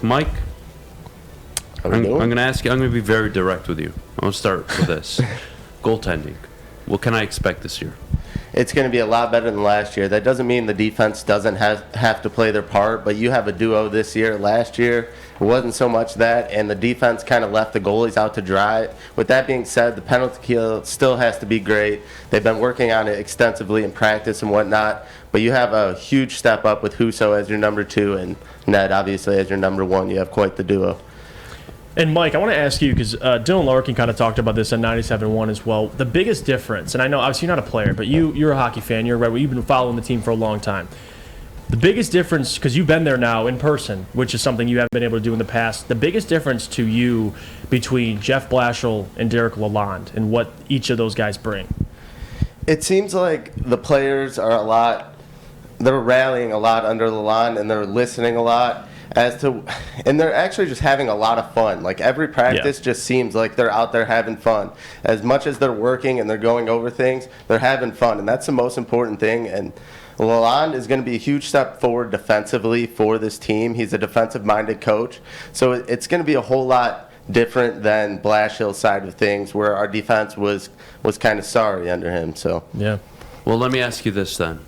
Mike, I'm going to ask you, I'm going to be very direct with you. I'm going to start with this. Goaltending. What can I expect this year? It's going to be a lot better than last year. That doesn't mean the defense doesn't have to play their part, but you have a duo this year. Last year, it wasn't so much that, and the defense kind of left the goalies out to dry. With that being said, the penalty kill still has to be great. They've been working on it extensively in practice and whatnot, but you have a huge step up with Husso as your number 2 and Ned, obviously, as your number 1. You have quite the duo. And Mike, I want to ask you, because Dylan Larkin kind of talked about this on 97.1 as well. The biggest difference, and I know obviously you're not a player, but you're a hockey fan. You're right. You've been following the team for a long time. The biggest difference, because you've been there now in person, which is something you haven't been able to do in the past. The biggest difference to you between Jeff Blashill and Derek Lalonde and what each of those guys bring. It seems like the players are they're rallying a lot under Lalonde, and they're listening a lot. And they're actually just having a lot of fun. Like every practice just seems like they're out there having fun. As much as they're working and they're going over things, they're having fun, and that's the most important thing. And Lalonde is going to be a huge step forward defensively for this team. He's a defensive-minded coach, so it's going to be a whole lot different than Blashill's side of things, where our defense was kind of sorry under him. So yeah. Well, let me ask you this then.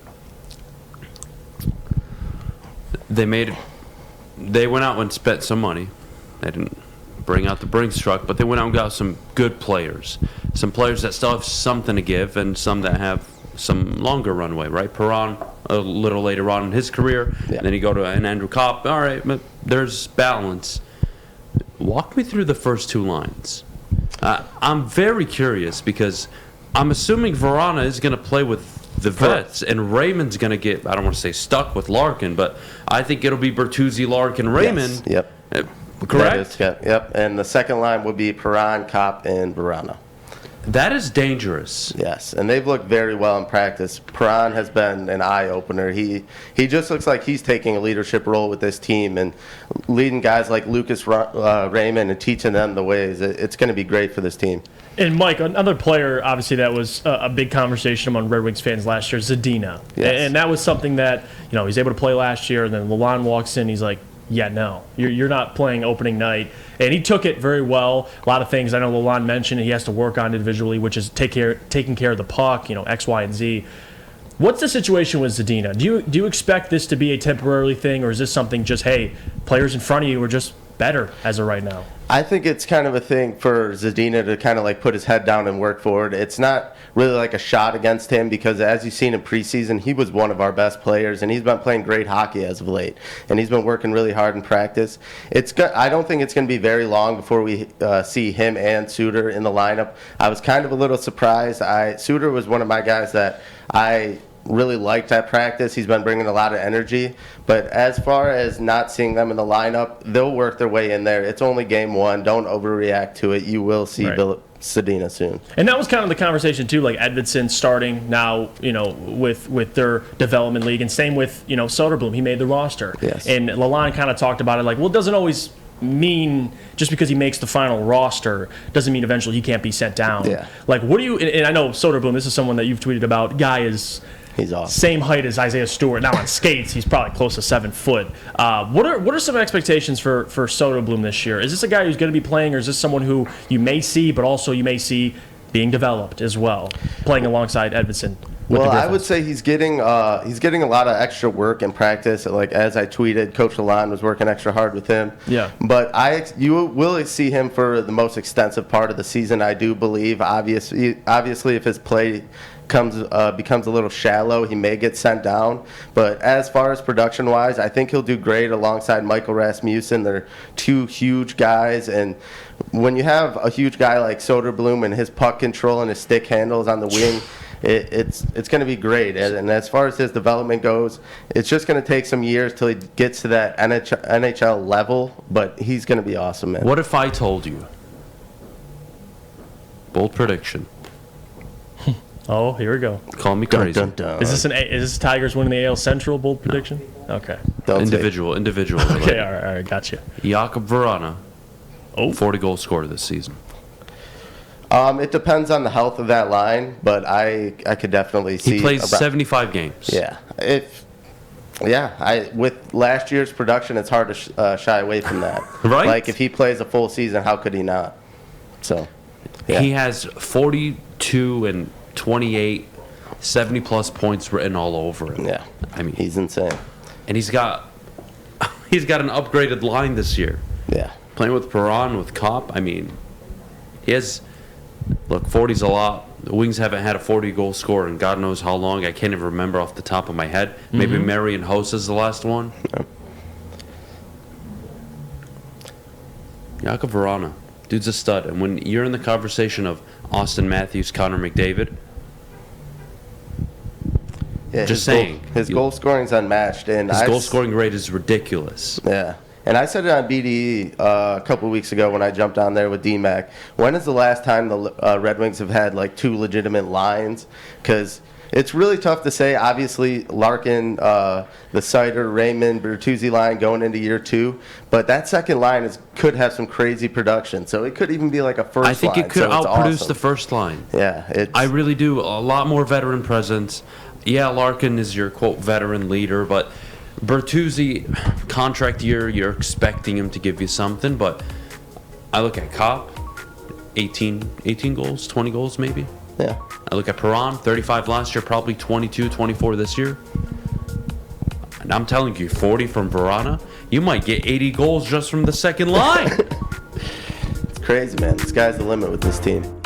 They went out and spent some money. They didn't bring out the Brinks truck, but they went out and got some good players. Some players that still have something to give, and some that have some longer runway, right? Perron, a little later on in his career. Yeah. Then you go to an Andrew Kopp. All right, but there's balance. Walk me through the first 2 lines. I'm very curious because I'm assuming Verana is going to play with the vets, and Raymond's going to get, I don't want to say stuck with Larkin, but I think it'll be Bertuzzi, Larkin, Raymond. Yes. Yep. Correct? Yep. And the second line would be Perron, Kopp, and Verana. That is dangerous. Yes, and they've looked very well in practice. Perron has been an eye-opener. He just looks like he's taking a leadership role with this team and leading guys like Lucas Raymond and teaching them the ways. It's going to be great for this team. And Mike, another player, obviously, that was a big conversation among Red Wings fans last year, Zadina. Yes. And that was something that, he's able to play last year, and then Lalonde walks in, he's like, yeah, no, you're not playing opening night. And he took it very well. A lot of things I know Lalonde mentioned he has to work on individually, which is taking care of the puck, X, Y, and Z. What's the situation with Zadina? Do you expect this to be a temporary thing, or is this something just, hey, players in front of you are just better as of right now? I think it's kind of a thing for Zadina to kind of like put his head down and work forward. It's not really like a shot against him because, as you've seen in preseason, he was one of our best players, and he's been playing great hockey as of late, and he's been working really hard in practice. I don't think it's going to be very long before we see him and Suter in the lineup. I was kind of a little surprised. Suter was one of my guys that I really liked at practice. He's been bringing a lot of energy. But as far as not seeing them in the lineup, they'll work their way in there. It's only game 1. Don't overreact to it. You will see Zadina soon. And that was kind of the conversation, too, like Edvinsson starting now, with their development league. And same with, Soderblom. He made the roster. Yes. And Lalonde kind of talked about it like, well, it doesn't always mean just because he makes the final roster doesn't mean eventually he can't be sent down. Yeah. Like, what do you – and I know Soderblom, this is someone that you've tweeted about. Guy is – he's awesome. Same height as Isaiah Stewart. Now on skates, he's probably close to 7 foot. What are some expectations for Soderblom this year? Is this a guy who's going to be playing, or is this someone who you may see, but also you may see being developed as well, playing alongside Edvinsson? Well, I would say he's getting a lot of extra work in practice. Like as I tweeted, Coach Lalonde was working extra hard with him. Yeah. But you will see him for the most extensive part of the season, I do believe. Obviously, if his play becomes a little shallow, he may get sent down. But as far as production-wise, I think he'll do great alongside Michael Rasmussen. They're 2 huge guys, and when you have a huge guy like Soderblom and his puck control and his stick handles on the wing, it's going to be great. And as far as his development goes, it's just going to take some years till he gets to that NHL level, but he's going to be awesome, man. What if I told you? Bold prediction. Oh, here we go. Call me crazy. Dun, dun, dun. Is this Tigers winning the AL Central bold prediction? No. Okay. Individual. Okay, all right, gotcha. Jakob Verana, 40 goals scored this season. It depends on the health of that line, but I could definitely see. He plays 75 games. Yeah. Yeah, with last year's production, it's hard to shy away from that. Right? Like, if he plays a full season, how could he not? So, yeah. He has 42 and 28, 70-plus points written all over him. Yeah. I mean, He's insane. and he's got an upgraded line this year. Yeah. Playing with Perron, with Kopp, I mean, he has, look, 40's a lot. The Wings haven't had a 40-goal scorer in God knows how long. I can't even remember off the top of my head. Maybe Marian Hosa's the last one. Jakub Vrana, dude's a stud. And when you're in the conversation of Austin Matthews, Connor McDavid, Yeah, just saying. His goal scoring's unmatched. And His goal scoring rate is ridiculous. Yeah. And I said it on BDE a couple of weeks ago when I jumped on there with D-Mac. When is the last time the Red Wings have had, like, two legitimate lines? Because it's really tough to say. Obviously, Larkin, the Sider, Raymond, Bertuzzi line going into year 2. But that second line could have some crazy production. So it could even be like a first line. I think it could so outproduce awesome. the first line. Yeah. I really do. A lot more veteran presence. Yeah, Larkin is your, quote, veteran leader, but Bertuzzi, contract year, you're expecting him to give you something, but I look at Kopp, 18 goals, 20 goals maybe. Yeah. I look at Perron, 35 last year, probably 22, 24 this year. And I'm telling you, 40 from Vrana, you might get 80 goals just from the second line. It's crazy, man. The sky's the limit with this team.